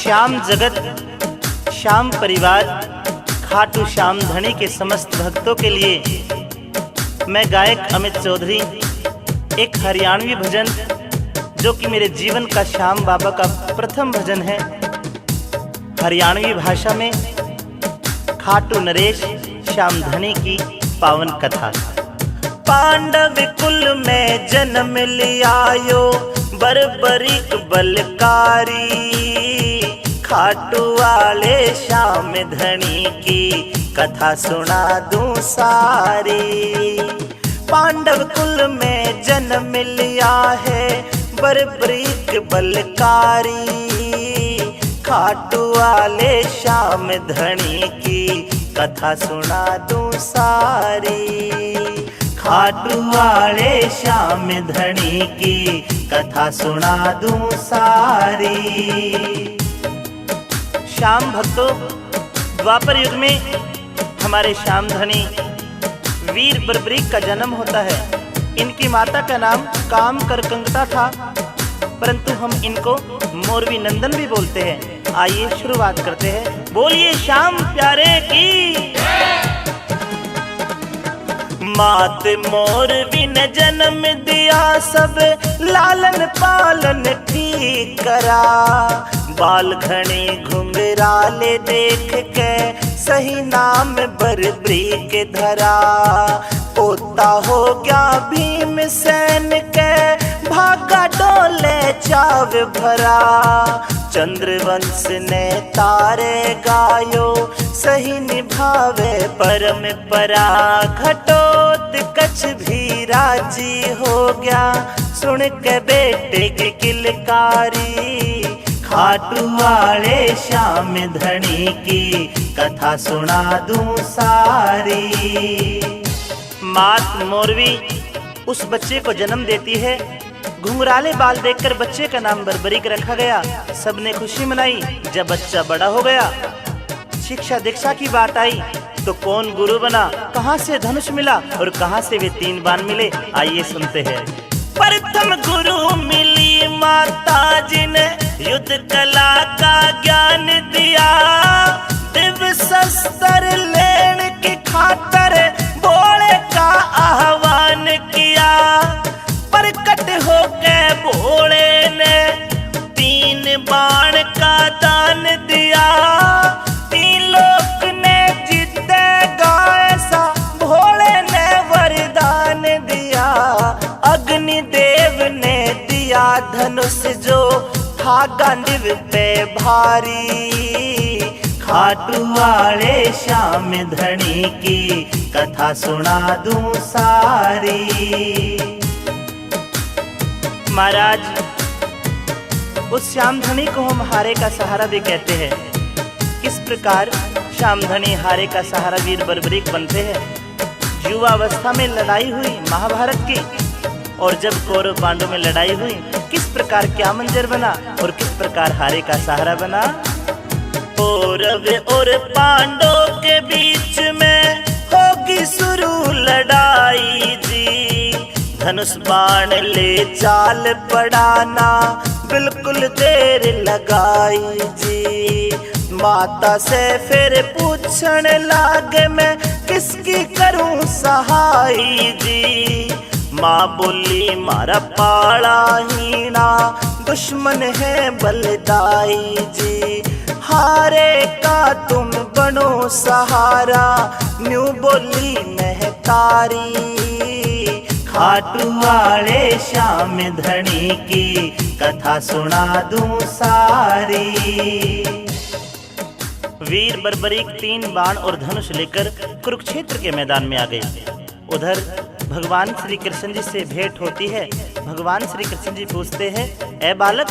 श्याम जगत, श्याम परिवार, खाटू श्याम धनी के समस्त भक्तों के लिए मैं गायक अमित चौधरी एक हरियाणवी भजन जो कि मेरे जीवन का श्याम बाबा का प्रथम भजन है, हरियाणवी भाषा में खाटू नरेश श्याम धनी की पावन कथा। पांडव कुल में जन्म लियायो बर्बरीक बलकारी, खाटू वाले श्याम धनी की कथा सुना दूं सारी। पांडव कुल में जन्म लिया है बर्बरीक बलकारी, खाटू वाले श्याम धनी की कथा सुना दूं सारी। खाटू वाले श्याम धनी की कथा सुना दूं सारी। श्याम भक्तों, द्वापर युग में हमारे श्याम धनी वीर बर्बरीक का जन्म होता है। इनकी माता का नाम काम करकंगता था, परंतु हम इनको मोरवी नंदन भी बोलते हैं। आइए शुरुआत करते हैं। बोलिए श्याम प्यारे की। मात मोरवी ने जन्म दिया, सब लालन पालन ठीक करा। बाल घने घुंघराले देख के सही नाम बर्बरीक धरा। पोता हो गया भीमसेन के भागा डोले चाव भरा। चंद्रवंश ने तारे गायो सही निभावे परम परा। घटोत्कच भी राजी हो गया सुन के बेटे की किलकारी। खाटू वाले श्याम धनी की कथा सुना दूं सारी। मात मोरवी उस बच्चे को जन्म देती है। घुंघराले बाल देखकर बच्चे का नाम बर्बरीक रखा गया। सबने खुशी मनाई। जब बच्चा बड़ा हो गया, शिक्षा दीक्षा की बात आई तो कौन गुरु बना, कहां से धनुष मिला और कहां से वे 3 बाण मिले, आइए सुनते हैं। प्रथम गुरु मिली माता जी ने युद्ध कला का ज्ञान दिया। दिव्य शस्त्र लेने की खातर भोले का आह्वान किया। प्रकट होके भोले ने 3 बाण का दान दिया। 3 लोक ने जीतेगा ऐसा भोले ने वरदान दिया। अग्निदेव ने दिया धनुष जो था गांडीव पे भारी। खाटू वाले श्याम धनी की कथा सुना दूं सारी। महाराज, उस श्याम धनी को हम हारे का सहारा भी कहते हैं। किस प्रकार श्याम धनी हारे का सहारा वीर बर्बरीक बनते हैं। युवावस्था में लड़ाई हुई महाभारत की, और जब कौरव पांडव में लड़ाई हुई, किस प्रकार क्या मंजर बना और किस प्रकार हारे का सहारा बना। कौरव और पांडव के बीच में होगी शुरू लड़ाई जी। धनुष बाण ले चाल पड़ाना बिल्कुल देर लगाई जी। माता से फिर पूछने लागे मैं किसकी करूं सहाई जी। माँ बोली मारा पाड़ा हीना दुश्मन है बलदाई जी। हारे का तुम बनो सहारा न्यू बोली महतारी। खाटू वाले श्याम धनी की कथा सुना दूं सारी। वीर बर्बरीक 3 बाण और धनुष लेकर कुरुक्षेत्र के मैदान में आ गए। उधर भगवान श्री कृष्ण जी से भेंट होती है। भगवान श्री कृष्ण जी पूछते हैं, ए बालक,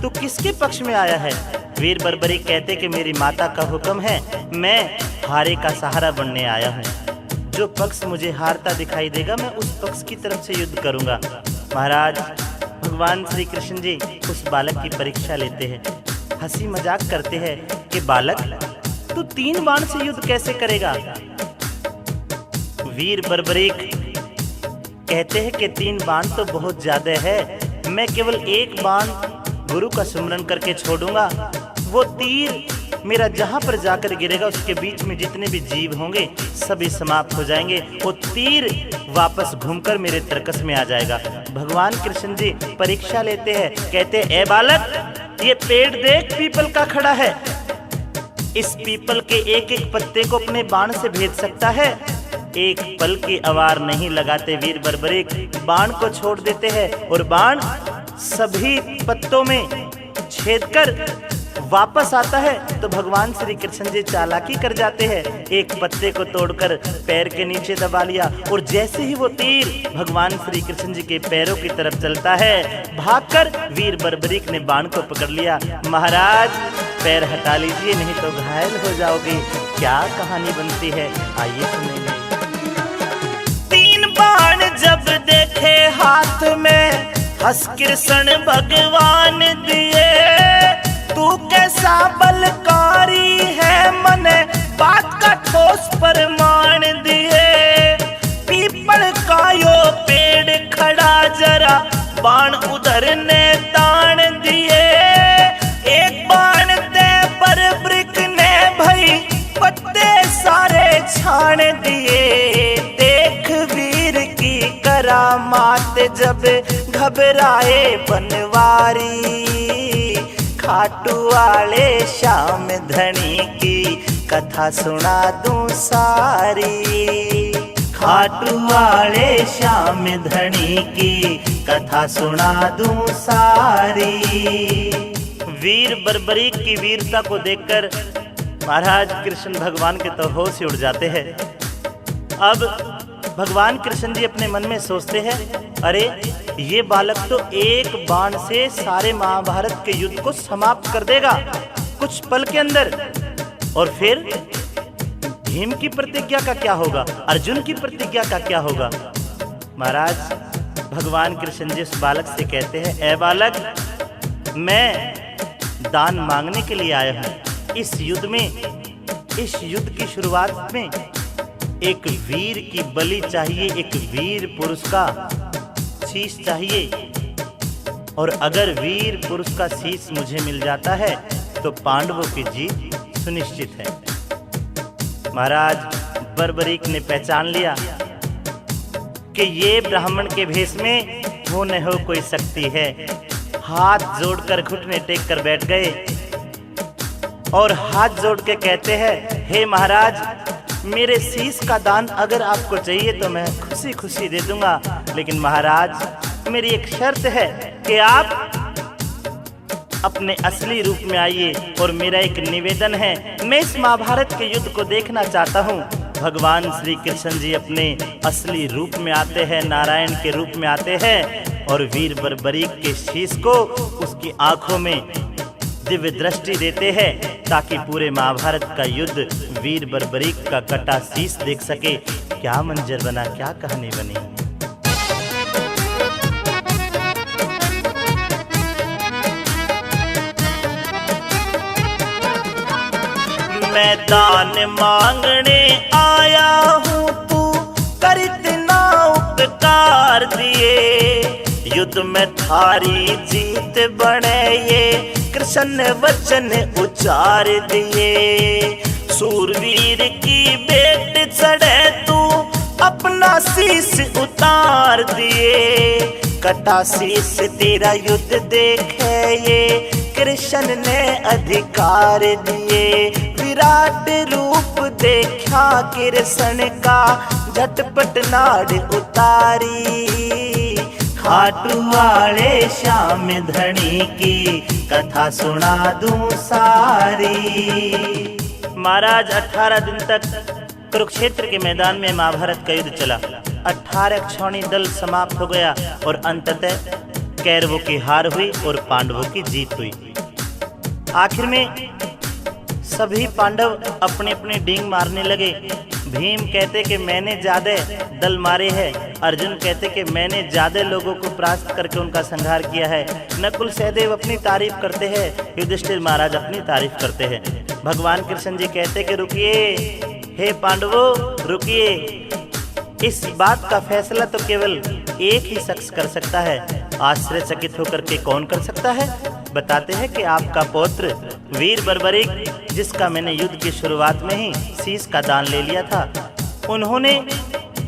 तू किसके पक्ष में आया है। वीर बर्बरीक कहते कि मेरी माता का हुक्म है, मैं हारे का सहारा बनने आया हूँ। जो पक्ष मुझे हारता दिखाई देगा मैं उस पक्ष की तरफ से युद्ध करूंगा। महाराज, भगवान श्री कृष्ण जी उस बालक की परीक्षा लेते हैं। हंसी मजाक करते हैं कि बालक, तू 3 बाण से युद्ध कैसे करेगा। वीर बर्बरीक कहते हैं कि 3 बाण तो बहुत ज्यादा है, मैं केवल 1 बाण गुरु का सुमरन करके छोड़ूंगा। वो तीर मेरा जहां पर जाकर गिरेगा उसके बीच में जितने भी जीव होंगे सभी समाप्त हो जाएंगे। वो तीर वापस घूमकर मेरे तरकस में आ जाएगा। भगवान कृष्ण जी परीक्षा लेते हैं, कहते ए बालक, ये पेड़ देख पीपल का खड़ा है, इस पीपल के एक एक पत्ते को अपने बाण से भेद सकता है? एक पल की अवार नहीं लगाते वीर बर्बरीक, बाण को छोड़ देते हैं और बाण सभी पत्तों में छेद कर वापस आता है। तो भगवान श्री कृष्ण जी चालाकी कर जाते हैं, एक पत्ते को तोड़कर पैर के नीचे दबा लिया और जैसे ही वो तीर भगवान श्री कृष्ण जी के पैरों की तरफ चलता है, भागकर वीर बर्बरीक ने बाण को पकड़ लिया। महाराज पैर हटा लीजिए नहीं तो घायल हो जाओगे। क्या कहानी बनती है, आइए सुनेंगे। तीन बाण जब देखे हाथ में, हंस कृष्ण भगवान दिए, तू कैसा बलकारी है, मने बात का ठोस प्रमाण दिए। पीपल का यो पेड़ खड़ा जरा, बाण उधर ने तान दिए, एक बाण दे बर्बरीक ने भई पत्ते सारे छान दिए। देख वीर की करामात जब घबराए बनवारी, खाटू वाले श्याम धनी की कथा सुना दूं सारी, खाटू वाले श्याम धनी की कथा सुना दूं सारी। वीर बर्बरीक की वीरता को देखकर महाराज कृष्ण भगवान के तो होश उड़ जाते हैं। अब भगवान कृष्ण जी अपने मन में सोचते हैं, अरे ये बालक तो एक बाण से सारे महाभारत के युद्ध को समाप्त कर देगा कुछ पल के अंदर। और फिर भीम की प्रतिज्ञा का क्या होगा, अर्जुन की प्रतिज्ञा का क्या होगा? महाराज भगवान कृष्ण जी उस बालक से कहते हैं, ए बालक, मैं दान मांगने के लिए आया हूं। इस युद्ध में, इस युद्ध की शुरुआत में एक वीर की बलि चाहिए, एक वीर पुरुष का शीश चाहिए। और अगर वीर पुरुष का शीश मुझे मिल जाता है तो पांडवों की जीत सुनिश्चित है। महाराज बर्बरीक ने पहचान लिया कि ये ब्राह्मण के भेष में हो न हो कोई शक्ति है। हाथ जोड़कर घुटने टेक कर बैठ गए और हाथ जोड़ के कहते हैं, हे महाराज, मेरे शीश का दान अगर आपको चाहिए तो मैं खुशी खुशी दे दूंगा, लेकिन महाराज मेरी एक शर्त है कि आप अपने असली रूप में आइए। और मेरा एक निवेदन है, मैं इस महाभारत के युद्ध को देखना चाहता हूँ। भगवान श्री कृष्ण जी अपने असली रूप में आते हैं, नारायण के रूप में आते हैं और वीर बर्बरीक के शीश को उसकी आंखों में दिव्य दृष्टि देते हैं ताकि पूरे महाभारत का युद्ध वीर बर्बरीक का कटा शीश देख सके। क्या मंजर बना, क्या कहानी बनी। मैं दान मांगने आया हूँ, तू कर इतना उपकार दिए, युद्ध में थारी जीत बने ये कृष्ण ने वचन उचार दिए। सूरवीर की बेट चढ़े तू अपना शीश उतार दिए, कटा शीश तेरा युद्ध देखे ये कृष्ण ने अधिकार दिए। विराट रूप देखा कृष्ण का झटपट नाड़ उतारी, खाटू वाले श्याम धनी की कथा सुना दूं सारी। महाराज 18 दिन तक कुरुक्षेत्र के मैदान में महाभारत का युद्ध चला। 18 क्षौणी दल समाप्त हो गया और अंततः कौरवों की हार हुई और पांडवों की जीत हुई। आखिर में सभी पांडव अपने अपने डींग मारने लगे। भीम कहते कि मैंने ज्यादा दल मारे हैं, अर्जुन कहते कि मैंने ज्यादा लोगों को परास्त करके उनका संहार किया है। नकुल सहदेव अपनी तारीफ करते हैं, युधिष्ठिर महाराज अपनी तारीफ करते हैं। भगवान कृष्ण जी कहते कि रुकिए, हे पांडवों रुकिए, इस बात का फैसला तो केवल एक ही शख्स कर सकता है। आश्चर्यचकित होकर के कौन कर सकता है? बताते हैं कि आपका पौत्र वीर बर्बरीक, जिसका मैंने युद्ध की शुरुआत में ही शीश का दान ले लिया था, उन्होंने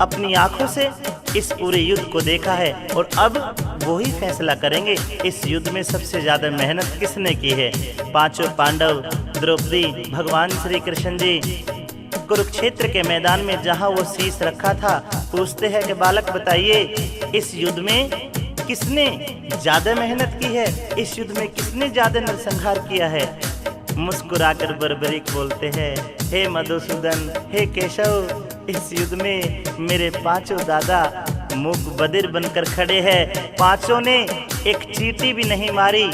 अपनी आंखों से इस पूरे युद्ध को देखा है और अब वो ही फैसला करेंगे इस युद्ध में सबसे ज्यादा मेहनत किसने की है। पांचों पांडव, द्रौपदी, भगवान श्री कृष्ण जी कुरुक्षेत्र के मैदान में जहां वो शीश रखा था, पूछते हैं कि बालक बताइए, इस युद्ध में किसने ज्यादा मेहनत की है, इस युद्ध में किसने ज्यादा नरसंहार किया है। मुस्कुराकर बर्बरीक बोलते हैं, हे मधुसूदन, हे केशव, इस युद्ध में मेरे पांचों दादा मूक बधिर बनकर खड़े हैं, पांचों ने एक चींटी भी नहीं मारी।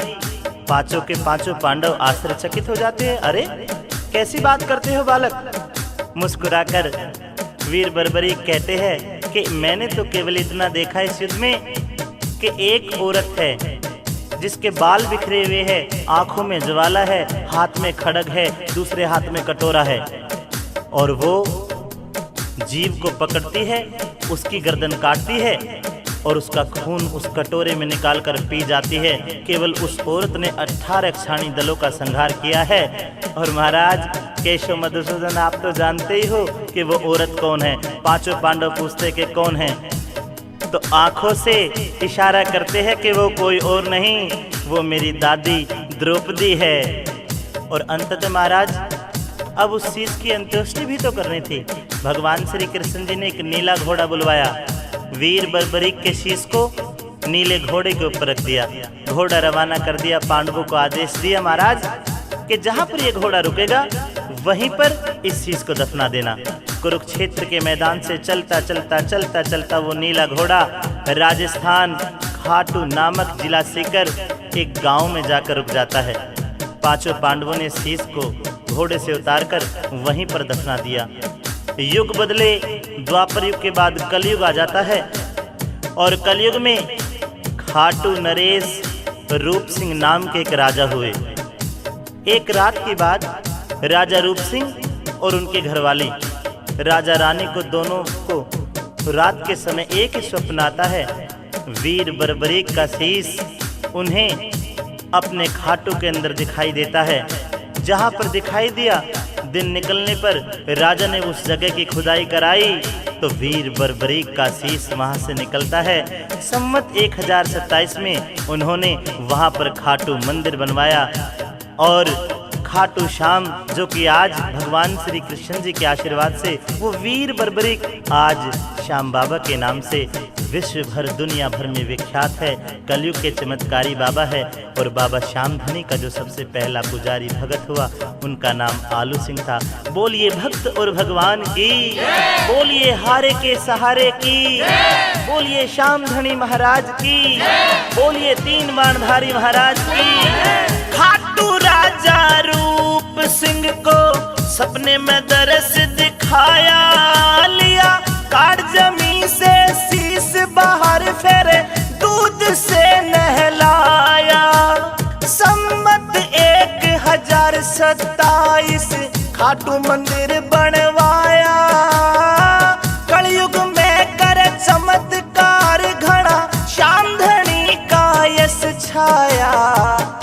पांचों के पांचों पांडव आश्चर्यचकित हो जाते हैं। अरे कैसी बात करते हो बालक। मुस्कुराकर वीर बर्बरीक कहते हैं कि मैंने तो केवल इतना देखा इस युद्ध में कि एक औरत है जिसके बाल बिखरे हुए हैं, आंखों में ज्वाला है, हाथ में खड्ग है, दूसरे हाथ में कटोरा है, और वो जीव को पकड़ती है, उसकी गर्दन काटती है और उसका खून उस कटोरे में निकालकर पी जाती है। केवल उस औरत ने 18 क्षाणी दलों का संहार किया है। और महाराज केशव मधुसूदन, आप तो जानते ही हो कि वो औरत कौन है। पांचों पांडव पूछते कि कौन है, तो आंखों से इशारा करते हैं कि वो कोई और नहीं, वो मेरी दादी द्रौपदी है। और अंततः महाराज अब उस शीश की अंत्येष्टि भी तो करनी थी। भगवान श्री कृष्ण जी ने एक नीला घोड़ा बुलवाया, वीर बर्बरीक के शीश को नीले घोड़े के ऊपर रख दिया, घोड़ा रवाना कर दिया। पांडवों को आदेश दिया महाराज कि जहां पर ये घोड़ा रुकेगा वहीं पर इस शीश को दफना देना। कुरुक्षेत्र के मैदान से चलता चलता चलता चलता वो नीला घोड़ा राजस्थान खाटू नामक जिला सीकर एक गांव में जाकर रुक जाता है। पांचों पांडवों ने शीश को घोड़े से उतारकर वहीं पर दफना दिया। युग बदले, द्वापर युग के बाद कलयुग आ जाता है और कलयुग में खाटू नरेश रूप सिंह नाम के एक राजा हुए। एक रात की बात, राजा रूप सिंह और उनके घरवाली राजा रानी को दोनों को रात के समय एक ही स्वप्न आता है, वीर बर्बरीक का शीश उन्हें अपने खाटू के अंदर दिखाई देता है। जहां पर दिखाई दिया, दिन निकलने पर राजा ने उस जगह की खुदाई कराई तो वीर बर्बरीक का शीश वहां से निकलता है। संवत 1027 में उन्होंने वहां पर खाटू मंदिर बनवाया और खाटू श्याम, जो कि आज भगवान श्री कृष्ण जी के आशीर्वाद से वो वीर बर्बरीक आज श्याम बाबा के नाम से विश्व भर दुनिया भर में विख्यात है। कलयुग के चमत्कारी बाबा है। और बाबा श्याम धनी का जो सबसे पहला पुजारी भगत हुआ, उनका नाम आलू सिंह था। बोलिए भक्त और भगवान की, बोलिए हारे के सहारे की, बोलिए श्याम धनी महाराज की, बोलिए तीन बाणधारी महाराज की। खाटू राजा रूप सिंह को सपने में दरस दिखाया, लिया काट जमी से शीश बाहर फेरे दूध से नहलाया। संवत 1027 खाटू मंदिर बनवाया। कलयुग में करे चमत्कार घड़ा, श्याम धनी का यश छाया।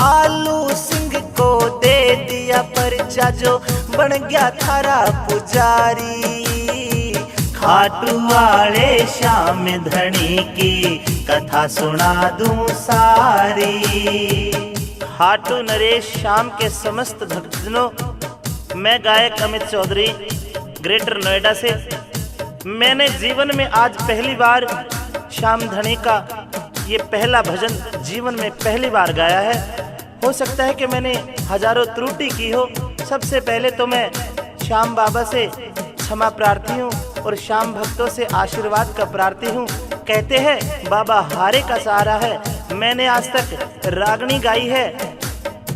आलू सिंह को दे दिया परिचा, जो बन गया थारा पुजारी। खाटू वाले श्याम धनी की कथा सुना दूं सारी। खाटू नरेश श्याम के समस्त भक्तजनों, मैं गायक अमित चौधरी ग्रेटर नोएडा से, मैंने जीवन में आज पहली बार श्याम धनी का ये पहला भजन जीवन में पहली बार गाया है। हो सकता है कि मैंने हजारों त्रुटि की हो। सबसे पहले तो मैं श्याम बाबा से क्षमा प्रार्थी हूँ और श्याम भक्तों से आशीर्वाद का प्रार्थी हूँ। कहते हैं बाबा हारे का सहारा है। मैंने आज तक रागनी गाई है,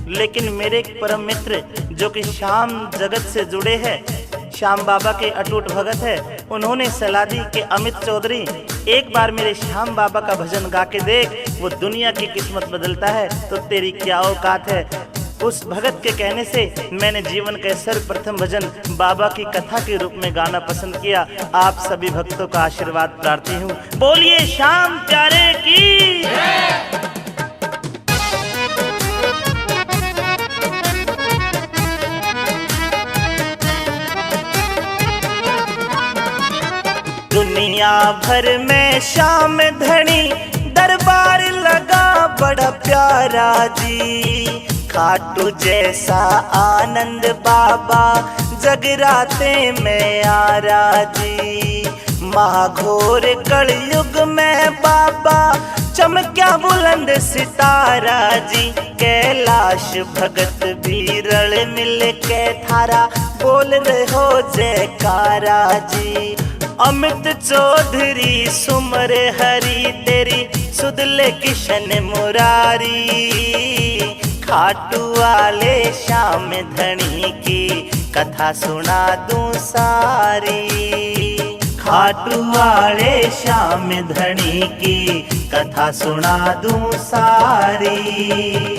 लेकिन मेरे एक परम मित्र जो कि श्याम जगत से जुड़े हैं, श्याम बाबा के अटूट भगत है, उन्होंने सलाह दी कि अमित चौधरी एक बार मेरे श्याम बाबा का भजन गा के देख, वो दुनिया की किस्मत बदलता है, तो तेरी क्या औकात है। उस भगत के कहने से मैंने जीवन का सर्वप्रथम भजन बाबा की कथा के रूप में गाना पसंद किया। आप सभी भक्तों का आशीर्वाद प्रार्थी हूँ। बोलिए श्याम प्यारे की। दुनिया भर में श्याम धनी दरबार लगा बड़ा प्यारा जी। खाटू जैसा आनंद बाबा जगराते में आरा जी। महाघोर कलयुग में बाबा चमक्या बुलंद सितारा जी। कैलाश भगत बीरल मिल के थारा बोल रहे हो जयकारा जी। अमित चौधरी सुमर हरी तेरी सुदले किशन मुरारी। खाटू वाले श्याम धनी की कथा सुना दूं सारी। खाटू वाले श्याम धनी की कथा सुना दूं सारी।